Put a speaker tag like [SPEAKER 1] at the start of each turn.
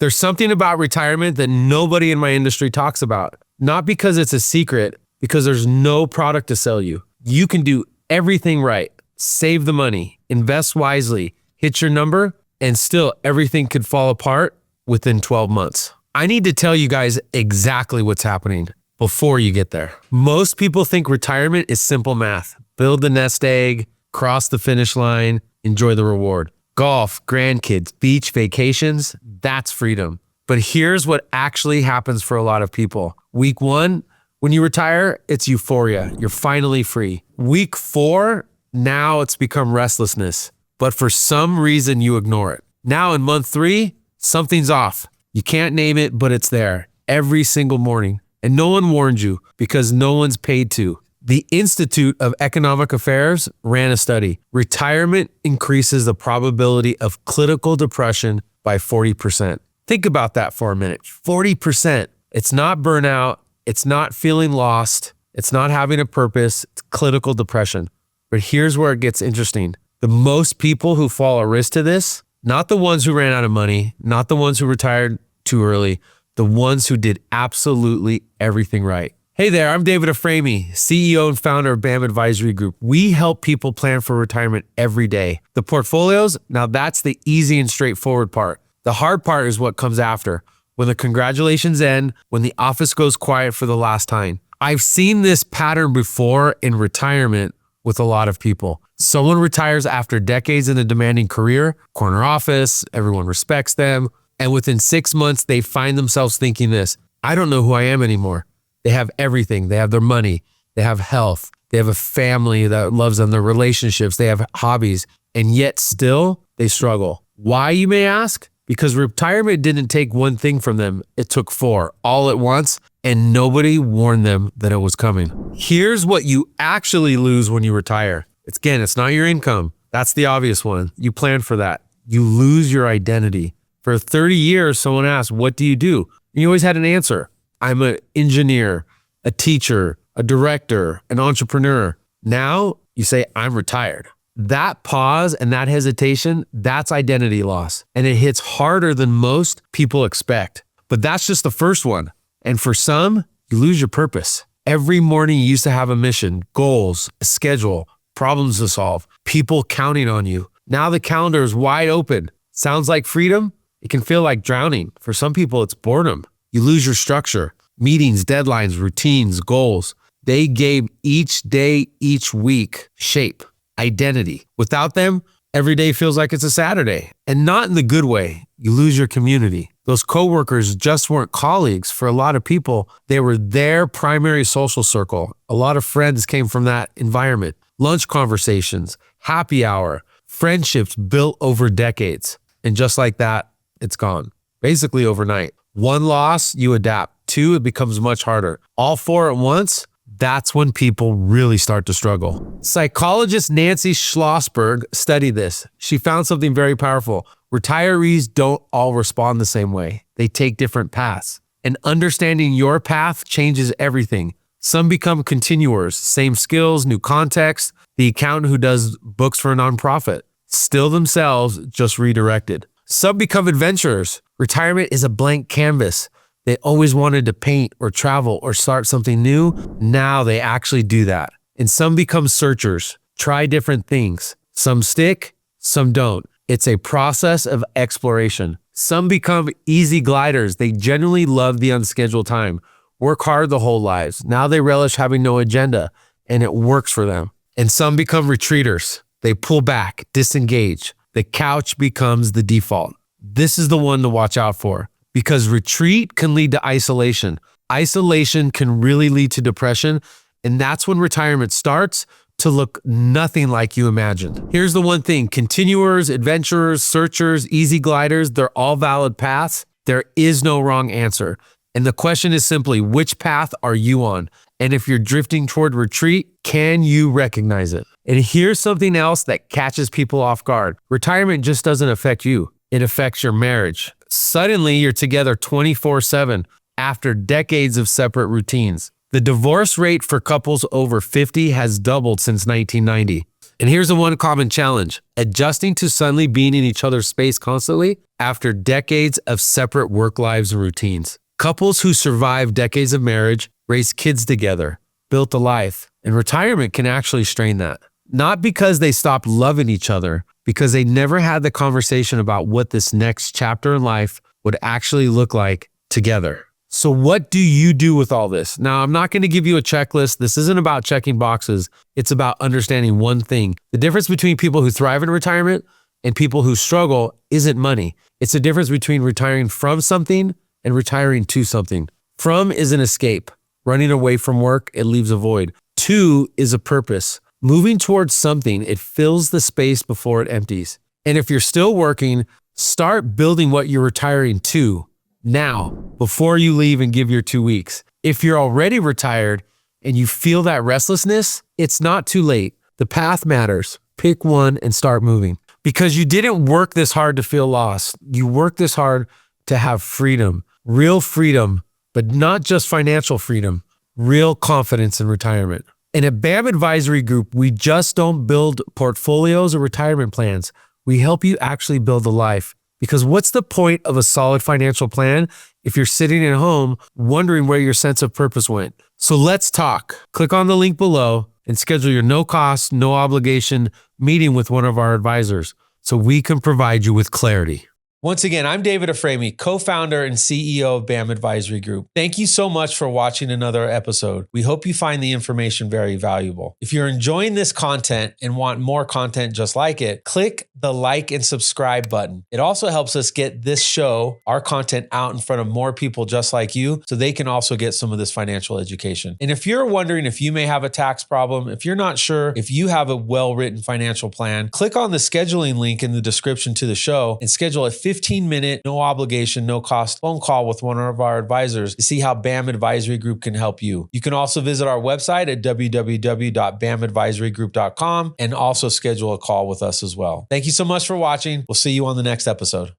[SPEAKER 1] There's something about retirement that nobody in my industry talks about. Not because it's a secret, because there's no product to sell you. You can do everything right, save the money, invest wisely, hit your number, and still everything could fall apart within 12 months. I need to tell you guys exactly what's happening before you get there. Most people think retirement is simple math. Build the nest egg, cross the finish line, enjoy the reward. Golf, grandkids, beach, vacations, that's freedom. But here's what actually happens for a lot of people. Week 1, when you retire, it's euphoria. You're finally free. Week 4, now it's become restlessness. But for some reason, you ignore it. Now in month 3, something's off. You can't name it, but it's there every single morning. And no one warned you because no one's paid to. The Institute of Economic Affairs ran a study. Retirement increases the probability of clinical depression by 40%. Think about that for a minute. 40%. It's not burnout. It's not feeling lost. It's not having a purpose. It's clinical depression. But here's where it gets interesting. The most people who fall at risk to this, not the ones who ran out of money, not the ones who retired too early, the ones who did absolutely everything right. Hey there, I'm David Aframi, CEO and founder of BAM Advisory Group. We help people plan for retirement every day. The portfolios, now that's the easy and straightforward part. The hard part is what comes after, when the congratulations end, when the office goes quiet for the last time. I've seen this pattern before in retirement with a lot of people. Someone retires after decades in a demanding career, corner office, everyone respects them, and within 6 months, they find themselves thinking this, I don't know who I am anymore. They have everything. They have their money. They have health. They have a family that loves them, their relationships. They have hobbies. And yet still, they struggle. Why, you may ask? Because retirement didn't take one thing from them. It took 4 all at once, and nobody warned them that it was coming. Here's what you actually lose when you retire. It's not your income. That's the obvious one. You plan for that. You lose your identity. For 30 years, someone asked, what do? And you always had an answer. I'm an engineer, a teacher, a director, an entrepreneur. Now you say, I'm retired. That pause and that hesitation, that's identity loss. And it hits harder than most people expect. But that's just the first one. And for some, you lose your purpose. Every morning you used to have a mission, goals, a schedule, problems to solve, people counting on you. Now the calendar is wide open. Sounds like freedom? It can feel like drowning. For some people, it's boredom. You lose your structure, meetings, deadlines, routines, goals. They gave each day, each week shape, identity. Without them, every day feels like it's a Saturday. And not in the good way. You lose your community. Those coworkers just weren't colleagues. For a lot of people, they were their primary social circle. A lot of friends came from that environment. Lunch conversations, happy hour, friendships built over decades. And just like that, it's gone. Basically overnight. 1 loss, you adapt. 2, it becomes much harder. All 4 at once, that's when people really start to struggle. Psychologist Nancy Schlossberg studied this. She found something very powerful. Retirees don't all respond the same way. They take different paths. And understanding your path changes everything. Some become continuers, same skills, new context. The accountant who does books for a nonprofit, still themselves, just redirected. Some become adventurers. Retirement is a blank canvas. They always wanted to paint or travel or start something new. Now they actually do that. And some become searchers, try different things. Some stick, some don't. It's a process of exploration. Some become easy gliders. They genuinely love the unscheduled time, work hard the whole lives. Now they relish having no agenda, and it works for them. And some become retreaters. They pull back, disengage. The couch becomes the default. This is the one to watch out for because retreat can lead to isolation. Isolation can really lead to depression, and that's when retirement starts to look nothing like you imagined. Here's the one thing, continuers, adventurers, searchers, easy gliders, they're all valid paths. There is no wrong answer. And the question is simply, which path are you on? And if you're drifting toward retreat, can you recognize it? And here's something else that catches people off guard. Retirement just doesn't affect you. It affects your marriage. Suddenly, you're together 24/7 after decades of separate routines. The divorce rate for couples over 50 has doubled since 1990. And here's the one common challenge: adjusting to suddenly being in each other's space constantly after decades of separate work lives and routines. Couples who survive decades of marriage, raised kids together, built a life, and retirement can actually strain that. Not because they stopped loving each other, because they never had the conversation about what this next chapter in life would actually look like together. So what do you do with all this? Now, I'm not going to give you a checklist. This isn't about checking boxes. It's about understanding one thing. The difference between people who thrive in retirement and people who struggle isn't money. It's the difference between retiring from something and retiring to something. From is an escape. Running away from work, it leaves a void. To is a purpose. Moving towards something, it fills the space before it empties. And if you're still working, start building what you're retiring to now, before you leave and give your 2 weeks. If you're already retired and you feel that restlessness, it's not too late. The path matters. Pick one and start moving. Because you didn't work this hard to feel lost. You worked this hard to have freedom, real freedom, but not just financial freedom, real confidence in retirement. And at BAM Advisory Group, we just don't build portfolios or retirement plans. We help you actually build a life. Because what's the point of a solid financial plan if you're sitting at home wondering where your sense of purpose went? So let's talk. Click on the link below and schedule your no cost, no obligation meeting with one of our advisors so we can provide you with clarity. Once again, I'm David Aframi, co-founder and CEO of BAM Advisory Group. Thank you so much for watching another episode. We hope you find the information very valuable. If you're enjoying this content and want more content just like it, click the like and subscribe button. It also helps us get this show, our content, out in front of more people just like you so they can also get some of this financial education. And if you're wondering if you may have a tax problem, if you're not sure if you have a well-written financial plan, click on the scheduling link in the description to the show and schedule a 15-minute, no obligation, no cost phone call with one of our advisors to see how BAM Advisory Group can help you. You can also visit our website at www.bamadvisorygroup.com and also schedule a call with us as well. Thank you so much for watching. We'll see you on the next episode.